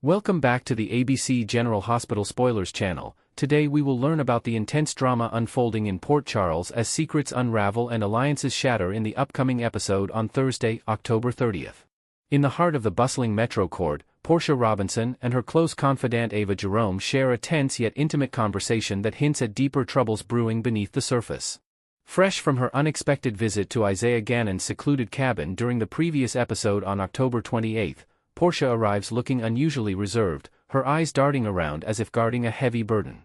Welcome back to the ABC General Hospital Spoilers channel. Today we will learn about the intense drama unfolding in Port Charles as secrets unravel and alliances shatter in the upcoming episode on Thursday, October 30th. In the heart of the bustling Metro Court, Portia Robinson and her close confidant Ava Jerome share a tense yet intimate conversation that hints at deeper troubles brewing beneath the surface. Fresh from her unexpected visit to Isaiah Gannon's secluded cabin during the previous episode on October 28th, Portia arrives looking unusually reserved, her eyes darting around as if guarding a heavy burden.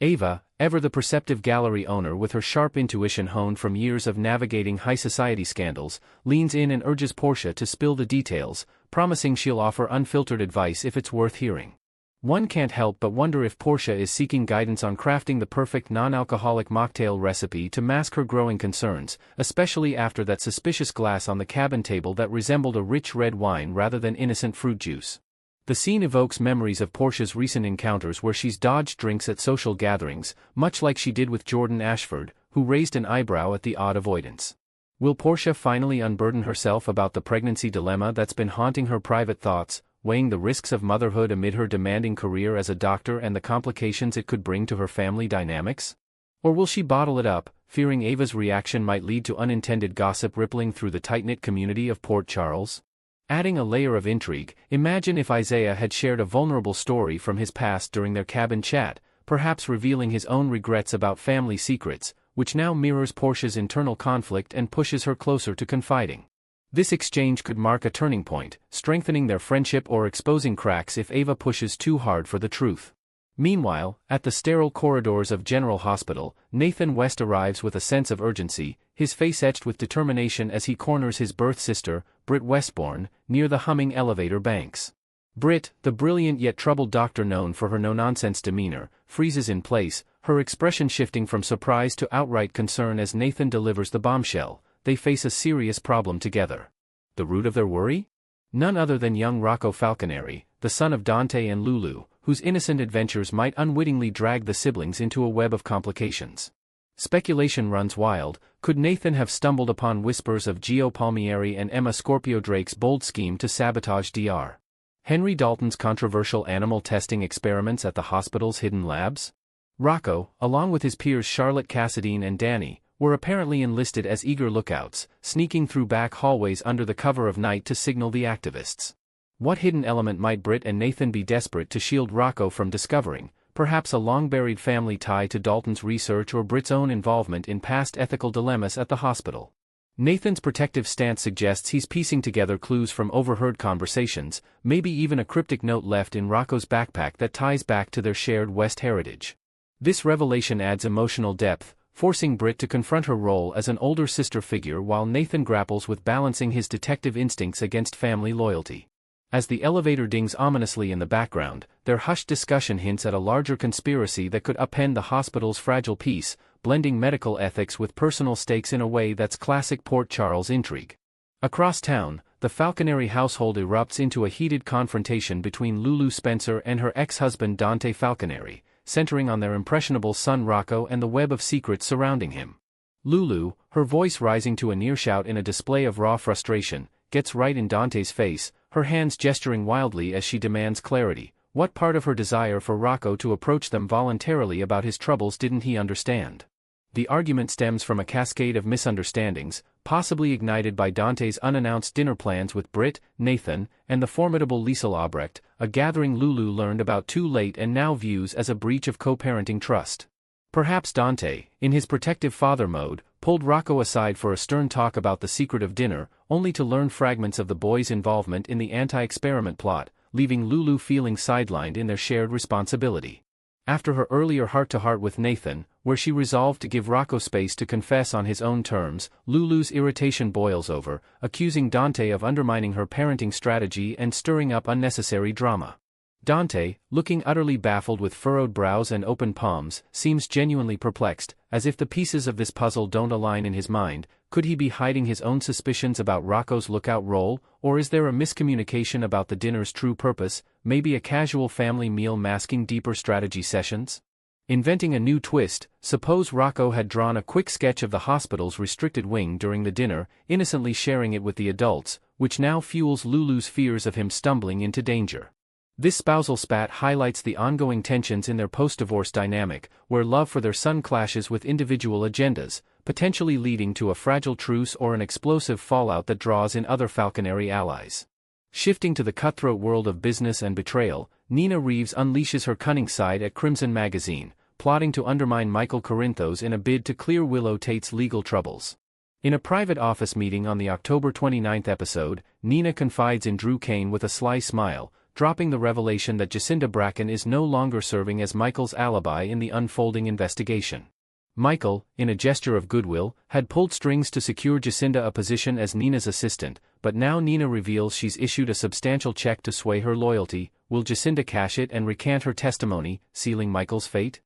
Ava, ever the perceptive gallery owner with her sharp intuition honed from years of navigating high society scandals, leans in and urges Portia to spill the details, promising she'll offer unfiltered advice if it's worth hearing. One can't help but wonder if Portia is seeking guidance on crafting the perfect non-alcoholic mocktail recipe to mask her growing concerns, especially after that suspicious glass on the cabin table that resembled a rich red wine rather than innocent fruit juice. The scene evokes memories of Portia's recent encounters where she's dodged drinks at social gatherings, much like she did with Jordan Ashford, who raised an eyebrow at the odd avoidance. Will Portia finally unburden herself about the pregnancy dilemma that's been haunting her private thoughts, weighing the risks of motherhood amid her demanding career as a doctor and the complications it could bring to her family dynamics? Or will she bottle it up, fearing Ava's reaction might lead to unintended gossip rippling through the tight-knit community of Port Charles? Adding a layer of intrigue, imagine if Isaiah had shared a vulnerable story from his past during their cabin chat, perhaps revealing his own regrets about family secrets, which now mirrors Portia's internal conflict and pushes her closer to confiding. This exchange could mark a turning point, strengthening their friendship or exposing cracks if Ava pushes too hard for the truth. Meanwhile, at the sterile corridors of General Hospital, Nathan West arrives with a sense of urgency, his face etched with determination as he corners his birth sister, Britt Westbourne, near the humming elevator banks. Britt, the brilliant yet troubled doctor known for her no-nonsense demeanor, freezes in place, her expression shifting from surprise to outright concern as Nathan delivers the bombshell. They face a serious problem together. The root of their worry? None other than young Rocco Falconeri, the son of Dante and Lulu, whose innocent adventures might unwittingly drag the siblings into a web of complications. Speculation runs wild. Could Nathan have stumbled upon whispers of Gio Palmieri and Emma Scorpio Drake's bold scheme to sabotage Dr. Henry Dalton's controversial animal testing experiments at the hospital's hidden labs? Rocco, along with his peers Charlotte Cassadine and Danny, were apparently enlisted as eager lookouts, sneaking through back hallways under the cover of night to signal the activists. What hidden element might Britt and Nathan be desperate to shield Rocco from discovering? Perhaps a long-buried family tie to Dalton's research or Britt's own involvement in past ethical dilemmas at the hospital. Nathan's protective stance suggests he's piecing together clues from overheard conversations, maybe even a cryptic note left in Rocco's backpack that ties back to their shared West heritage. This revelation adds emotional depth, forcing Britt to confront her role as an older sister figure while Nathan grapples with balancing his detective instincts against family loyalty. As the elevator dings ominously in the background, their hushed discussion hints at a larger conspiracy that could upend the hospital's fragile peace, blending medical ethics with personal stakes in a way that's classic Port Charles intrigue. Across town, the Falconeri household erupts into a heated confrontation between Lulu Spencer and her ex-husband Dante Falconeri, centering on their impressionable son Rocco and the web of secrets surrounding him. Lulu, her voice rising to a near shout in a display of raw frustration, gets right in Dante's face, her hands gesturing wildly as she demands clarity. What part of her desire for Rocco to approach them voluntarily about his troubles didn't he understand? The argument stems from a cascade of misunderstandings, possibly ignited by Dante's unannounced dinner plans with Britt, Nathan, and the formidable Liesel Albrecht, a gathering Lulu learned about too late and now views as a breach of co-parenting trust. Perhaps Dante, in his protective father mode, pulled Rocco aside for a stern talk about the secret of dinner, only to learn fragments of the boys' involvement in the anti-experiment plot, leaving Lulu feeling sidelined in their shared responsibility. After her earlier heart-to-heart with Nathan, where she resolved to give Rocco space to confess on his own terms, Lulu's irritation boils over, accusing Dante of undermining her parenting strategy and stirring up unnecessary drama. Dante, looking utterly baffled with furrowed brows and open palms, seems genuinely perplexed, as if the pieces of this puzzle don't align in his mind. Could he be hiding his own suspicions about Rocco's lookout role, or is there a miscommunication about the dinner's true purpose, maybe a casual family meal masking deeper strategy sessions? Inventing a new twist, suppose Rocco had drawn a quick sketch of the hospital's restricted wing during the dinner, innocently sharing it with the adults, which now fuels Lulu's fears of him stumbling into danger. This spousal spat highlights the ongoing tensions in their post-divorce dynamic, where love for their son clashes with individual agendas, potentially leading to a fragile truce or an explosive fallout that draws in other Falconeri allies. Shifting to the cutthroat world of business and betrayal, Nina Reeves unleashes her cunning side at Crimson Magazine, plotting to undermine Michael Corinthos in a bid to clear Willow Tate's legal troubles. In a private office meeting on the October 29 episode, Nina confides in Drew Kane with a sly smile, dropping the revelation that Jacinda Bracken is no longer serving as Michael's alibi in the unfolding investigation. Michael, in a gesture of goodwill, had pulled strings to secure Jacinda a position as Nina's assistant, but now Nina reveals she's issued a substantial check to sway her loyalty. Will Jacinda cash it and recant her testimony, sealing Michael's fate?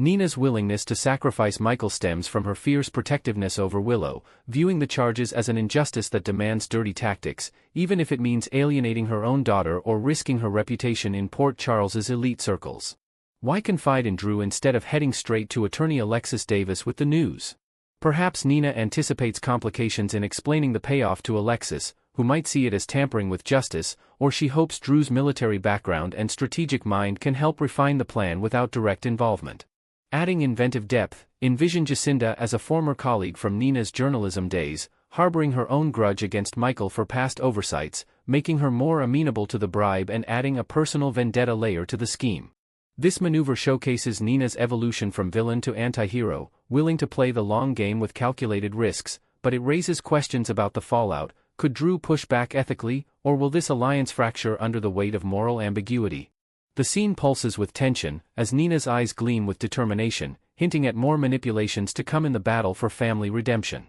Nina's willingness to sacrifice Michael stems from her fierce protectiveness over Willow, viewing the charges as an injustice that demands dirty tactics, even if it means alienating her own daughter or risking her reputation in Port Charles's elite circles. Why confide in Drew instead of heading straight to attorney Alexis Davis with the news? Perhaps Nina anticipates complications in explaining the payoff to Alexis, who might see it as tampering with justice, or she hopes Drew's military background and strategic mind can help refine the plan without direct involvement. Adding inventive depth, envision Jacinda as a former colleague from Nina's journalism days, harboring her own grudge against Michael for past oversights, making her more amenable to the bribe and adding a personal vendetta layer to the scheme. This maneuver showcases Nina's evolution from villain to anti-hero, willing to play the long game with calculated risks, but it raises questions about the fallout. Could Drew push back ethically, or will this alliance fracture under the weight of moral ambiguity? The scene pulses with tension, as Nina's eyes gleam with determination, hinting at more manipulations to come in the battle for family redemption.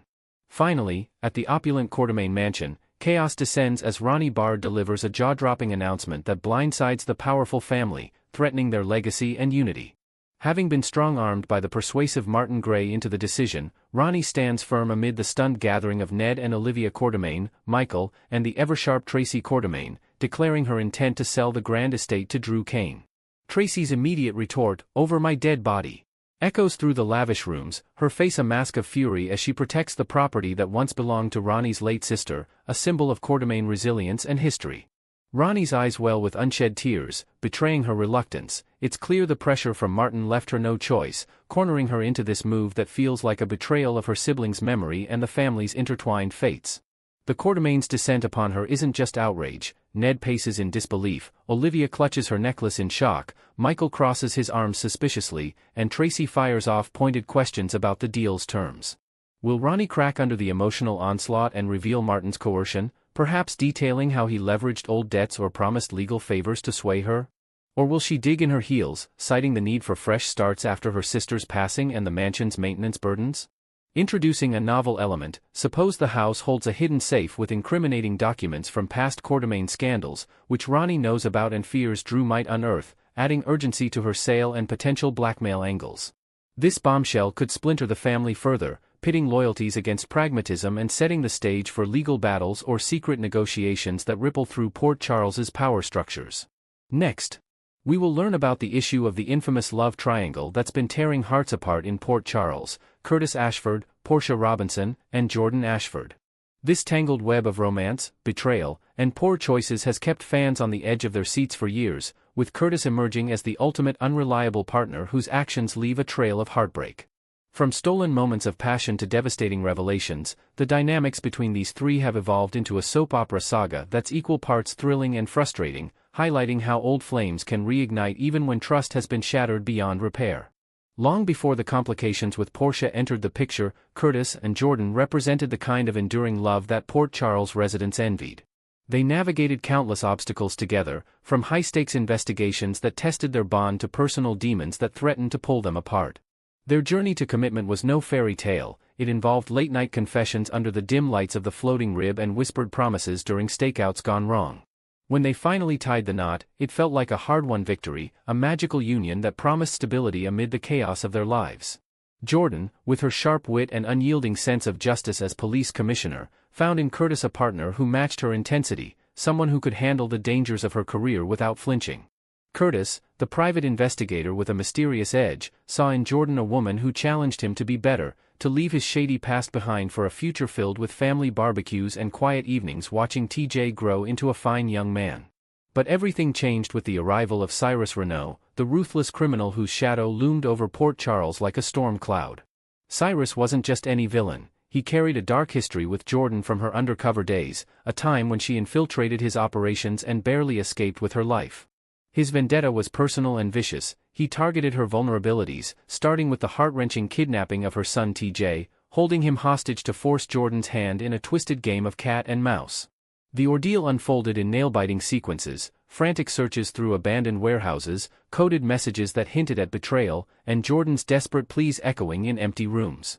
Finally, at the opulent Quartermaine mansion, chaos descends as Ronnie Bard delivers a jaw-dropping announcement that blindsides the powerful family, threatening their legacy and unity. Having been strong-armed by the persuasive Martin Gray into the decision, Ronnie stands firm amid the stunned gathering of Ned and Olivia Quartermaine, Michael, and the ever-sharp Tracy Quartermaine, declaring her intent to sell the grand estate to Drew Kane. Tracy's immediate retort, "Over my dead body," echoes through the lavish rooms, her face a mask of fury as she protects the property that once belonged to Ronnie's late sister, a symbol of Quartermaine resilience and history. Ronnie's eyes well with unshed tears, betraying her reluctance. It's clear the pressure from Martin left her no choice, cornering her into this move that feels like a betrayal of her siblings' memory and the family's intertwined fates. The Quartermaines' descent upon her isn't just outrage. Ned paces in disbelief, Olivia clutches her necklace in shock, Michael crosses his arms suspiciously, and Tracy fires off pointed questions about the deal's terms. Will Ronnie crack under the emotional onslaught and reveal Martin's coercion, perhaps detailing how he leveraged old debts or promised legal favors to sway her? Or will she dig in her heels, citing the need for fresh starts after her sister's passing and the mansion's maintenance burdens? Introducing a novel element, suppose the house holds a hidden safe with incriminating documents from past Quartermaine scandals, which Ronnie knows about and fears Drew might unearth, adding urgency to her sale and potential blackmail angles. This bombshell could splinter the family further, pitting loyalties against pragmatism and setting the stage for legal battles or secret negotiations that ripple through Port Charles's power structures. Next, we will learn about the issue of the infamous love triangle that's been tearing hearts apart in Port Charles: Curtis Ashford, Portia Robinson, and Jordan Ashford. This tangled web of romance, betrayal, and poor choices has kept fans on the edge of their seats for years, with Curtis emerging as the ultimate unreliable partner whose actions leave a trail of heartbreak. From stolen moments of passion to devastating revelations, the dynamics between these three have evolved into a soap opera saga that's equal parts thrilling and frustrating, highlighting how old flames can reignite even when trust has been shattered beyond repair. Long before the complications with Portia entered the picture, Curtis and Jordan represented the kind of enduring love that Port Charles residents envied. They navigated countless obstacles together, from high-stakes investigations that tested their bond to personal demons that threatened to pull them apart. Their journey to commitment was no fairy tale. It involved late-night confessions under the dim lights of the floating rib and whispered promises during stakeouts gone wrong. When they finally tied the knot, it felt like a hard-won victory, a magical union that promised stability amid the chaos of their lives. Jordan, with her sharp wit and unyielding sense of justice as police commissioner, found in Curtis a partner who matched her intensity, someone who could handle the dangers of her career without flinching. Curtis, the private investigator with a mysterious edge, saw in Jordan a woman who challenged him to be better, to leave his shady past behind for a future filled with family barbecues and quiet evenings watching TJ grow into a fine young man. But everything changed with the arrival of Cyrus Renaud, the ruthless criminal whose shadow loomed over Port Charles like a storm cloud. Cyrus wasn't just any villain, he carried a dark history with Jordan from her undercover days, a time when she infiltrated his operations and barely escaped with her life. His vendetta was personal and vicious. He targeted her vulnerabilities, starting with the heart-wrenching kidnapping of her son TJ, holding him hostage to force Jordan's hand in a twisted game of cat and mouse. The ordeal unfolded in nail-biting sequences, frantic searches through abandoned warehouses, coded messages that hinted at betrayal, and Jordan's desperate pleas echoing in empty rooms.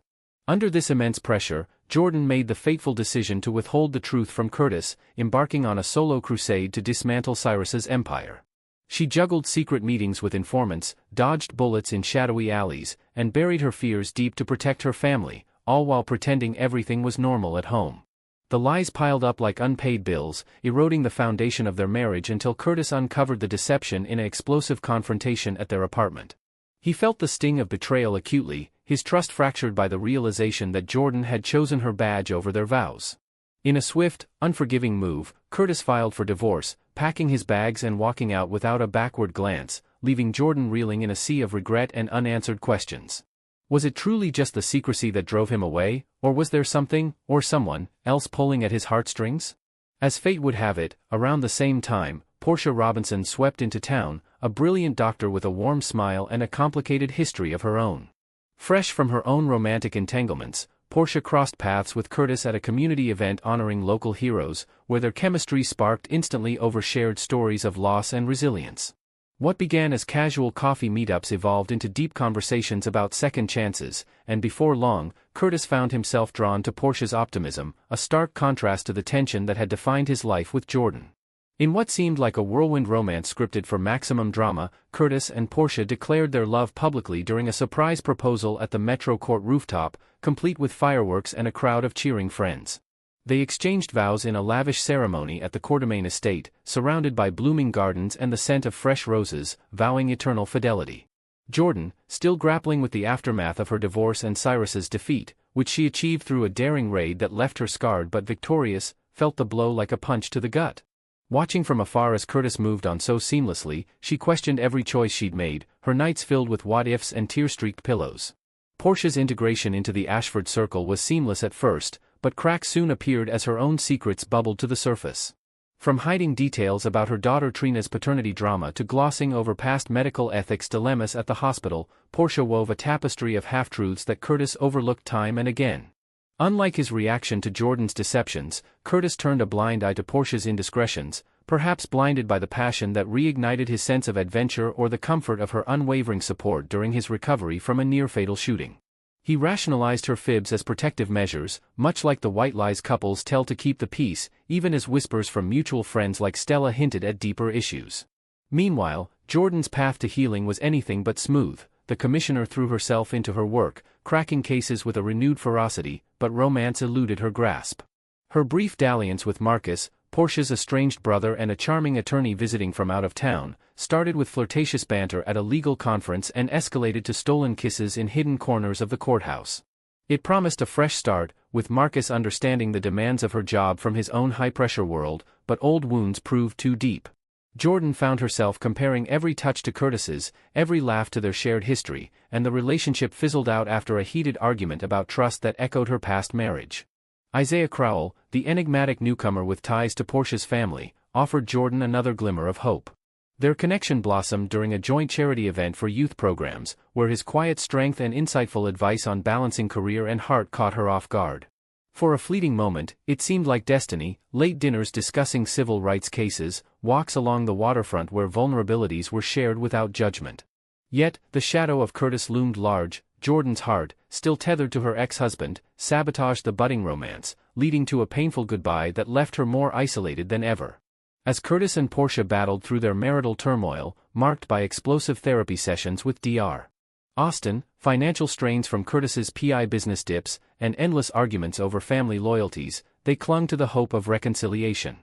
Under this immense pressure, Jordan made the fateful decision to withhold the truth from Curtis, embarking on a solo crusade to dismantle Cyrus's empire. She juggled secret meetings with informants, dodged bullets in shadowy alleys, and buried her fears deep to protect her family, all while pretending everything was normal at home. The lies piled up like unpaid bills, eroding the foundation of their marriage until Curtis uncovered the deception in an explosive confrontation at their apartment. He felt the sting of betrayal acutely, his trust fractured by the realization that Jordan had chosen her badge over their vows. In a swift, unforgiving move, Curtis filed for divorce, packing his bags and walking out without a backward glance, leaving Jordan reeling in a sea of regret and unanswered questions. Was it truly just the secrecy that drove him away, or was there something, or someone, else pulling at his heartstrings? As fate would have it, around the same time, Portia Robinson swept into town, a brilliant doctor with a warm smile and a complicated history of her own. Fresh from her own romantic entanglements, Portia crossed paths with Curtis at a community event honoring local heroes, where their chemistry sparked instantly over shared stories of loss and resilience. What began as casual coffee meetups evolved into deep conversations about second chances, and before long, Curtis found himself drawn to Portia's optimism, a stark contrast to the tension that had defined his life with Jordan. In what seemed like a whirlwind romance scripted for maximum drama, Curtis and Portia declared their love publicly during a surprise proposal at the Metro Court rooftop, complete with fireworks and a crowd of cheering friends. They exchanged vows in a lavish ceremony at the Quartermaine estate, surrounded by blooming gardens and the scent of fresh roses, vowing eternal fidelity. Jordan, still grappling with the aftermath of her divorce and Cyrus's defeat, which she achieved through a daring raid that left her scarred but victorious, felt the blow like a punch to the gut. Watching from afar as Curtis moved on so seamlessly, she questioned every choice she'd made, her nights filled with what-ifs and tear-streaked pillows. Portia's integration into the Ashford circle was seamless at first, but cracks soon appeared as her own secrets bubbled to the surface. From hiding details about her daughter Trina's paternity drama to glossing over past medical ethics dilemmas at the hospital, Portia wove a tapestry of half-truths that Curtis overlooked time and again. Unlike his reaction to Jordan's deceptions, Curtis turned a blind eye to Portia's indiscretions, perhaps blinded by the passion that reignited his sense of adventure or the comfort of her unwavering support during his recovery from a near-fatal shooting. He rationalized her fibs as protective measures, much like the white lies couples tell to keep the peace, even as whispers from mutual friends like Stella hinted at deeper issues. Meanwhile, Jordan's path to healing was anything but smooth. The commissioner threw herself into her work, cracking cases with a renewed ferocity, but romance eluded her grasp. Her brief dalliance with Marcus, Portia's estranged brother and a charming attorney visiting from out of town, started with flirtatious banter at a legal conference and escalated to stolen kisses in hidden corners of the courthouse. It promised a fresh start, with Marcus understanding the demands of her job from his own high-pressure world, but old wounds proved too deep. Jordan found herself comparing every touch to Curtis's, every laugh to their shared history, and the relationship fizzled out after a heated argument about trust that echoed her past marriage. Isaiah Crowell, the enigmatic newcomer with ties to Portia's family, offered Jordan another glimmer of hope. Their connection blossomed during a joint charity event for youth programs, where his quiet strength and insightful advice on balancing career and heart caught her off guard. For a fleeting moment, it seemed like destiny, late dinners discussing civil rights cases, walks along the waterfront where vulnerabilities were shared without judgment. Yet, the shadow of Curtis loomed large. Jordan's heart, still tethered to her ex-husband, sabotaged the budding romance, leading to a painful goodbye that left her more isolated than ever. As Curtis and Portia battled through their marital turmoil, marked by explosive therapy sessions with Dr. Austin, financial strains from Curtis's PI business dips, and endless arguments over family loyalties, they clung to the hope of reconciliation.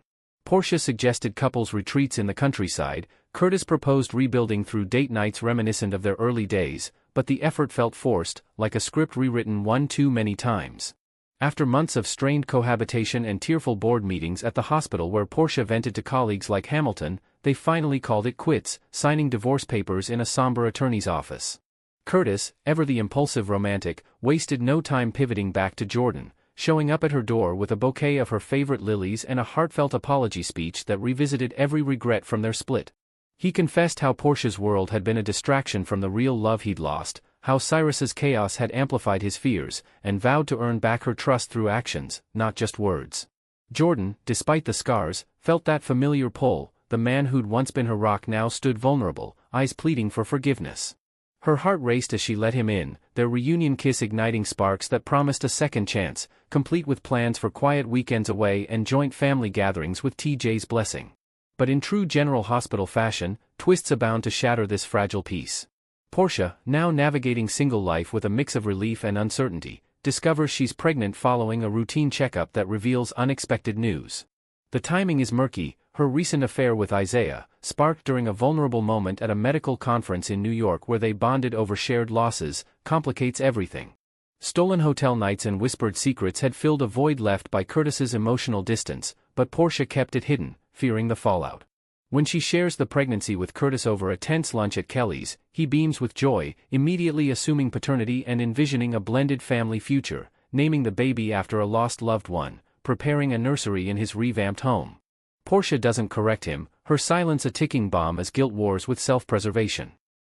Portia suggested couples retreats in the countryside, Curtis proposed rebuilding through date nights reminiscent of their early days, but the effort felt forced, like a script rewritten one too many times. After months of strained cohabitation and tearful board meetings at the hospital where Portia vented to colleagues like Hamilton, they finally called it quits, signing divorce papers in a somber attorney's office. Curtis, ever the impulsive romantic, wasted no time pivoting back to Jordan, showing up at her door with a bouquet of her favorite lilies and a heartfelt apology speech that revisited every regret from their split. He confessed how Portia's world had been a distraction from the real love he'd lost, how Cyrus's chaos had amplified his fears, and vowed to earn back her trust through actions, not just words. Jordan, despite the scars, felt that familiar pull. The man who'd once been her rock now stood vulnerable, eyes pleading for forgiveness. Her heart raced as she let him in, their reunion kiss igniting sparks that promised a second chance, complete with plans for quiet weekends away and joint family gatherings with TJ's blessing. But in true General Hospital fashion, twists abound to shatter this fragile peace. Portia, now navigating single life with a mix of relief and uncertainty, discovers she's pregnant following a routine checkup that reveals unexpected news. The timing is murky. Her recent affair with Isaiah, sparked during a vulnerable moment at a medical conference in New York where they bonded over shared losses, complicates everything. Stolen hotel nights and whispered secrets had filled a void left by Curtis's emotional distance, but Portia kept it hidden, fearing the fallout. When she shares the pregnancy with Curtis over a tense lunch at Kelly's, he beams with joy, immediately assuming paternity and envisioning a blended family future, naming the baby after a lost loved one, preparing a nursery in his revamped home. Portia doesn't correct him, her silence a ticking bomb as guilt wars with self-preservation.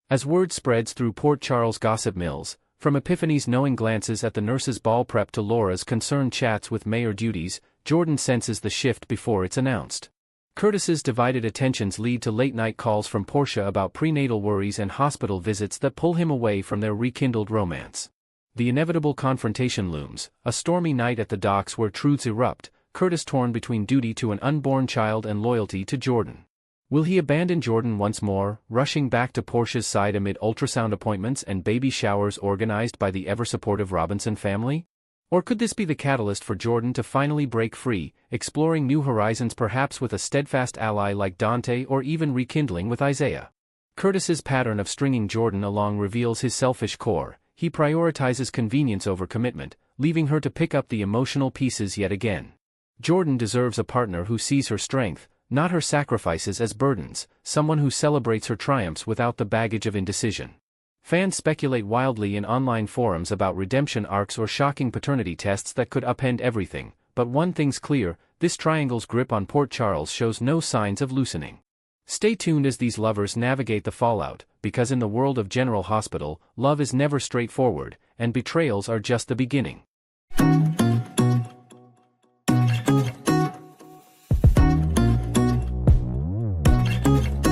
As word spreads through Port Charles gossip mills, from Epiphany's knowing glances at the nurse's ball prep to Laura's concerned chats with mayor duties, Jordan senses the shift before it's announced. Curtis's divided attentions lead to late-night calls from Portia about prenatal worries and hospital visits that pull him away from their rekindled romance. The inevitable confrontation looms, a stormy night at the docks where truths erupt, Curtis torn between duty to an unborn child and loyalty to Jordan. Will he abandon Jordan once more, rushing back to Portia's side amid ultrasound appointments and baby showers organized by the ever-supportive Robinson family? Or could this be the catalyst for Jordan to finally break free, exploring new horizons perhaps with a steadfast ally like Dante or even rekindling with Isaiah? Curtis's pattern of stringing Jordan along reveals his selfish core. He prioritizes convenience over commitment, leaving her to pick up the emotional pieces yet again. Jordan deserves a partner who sees her strength, not her sacrifices as burdens, someone who celebrates her triumphs without the baggage of indecision. Fans speculate wildly in online forums about redemption arcs or shocking paternity tests that could upend everything, but one thing's clear, this triangle's grip on Port Charles shows no signs of loosening. Stay tuned as these lovers navigate the fallout, because in the world of General Hospital, love is never straightforward, and betrayals are just the beginning.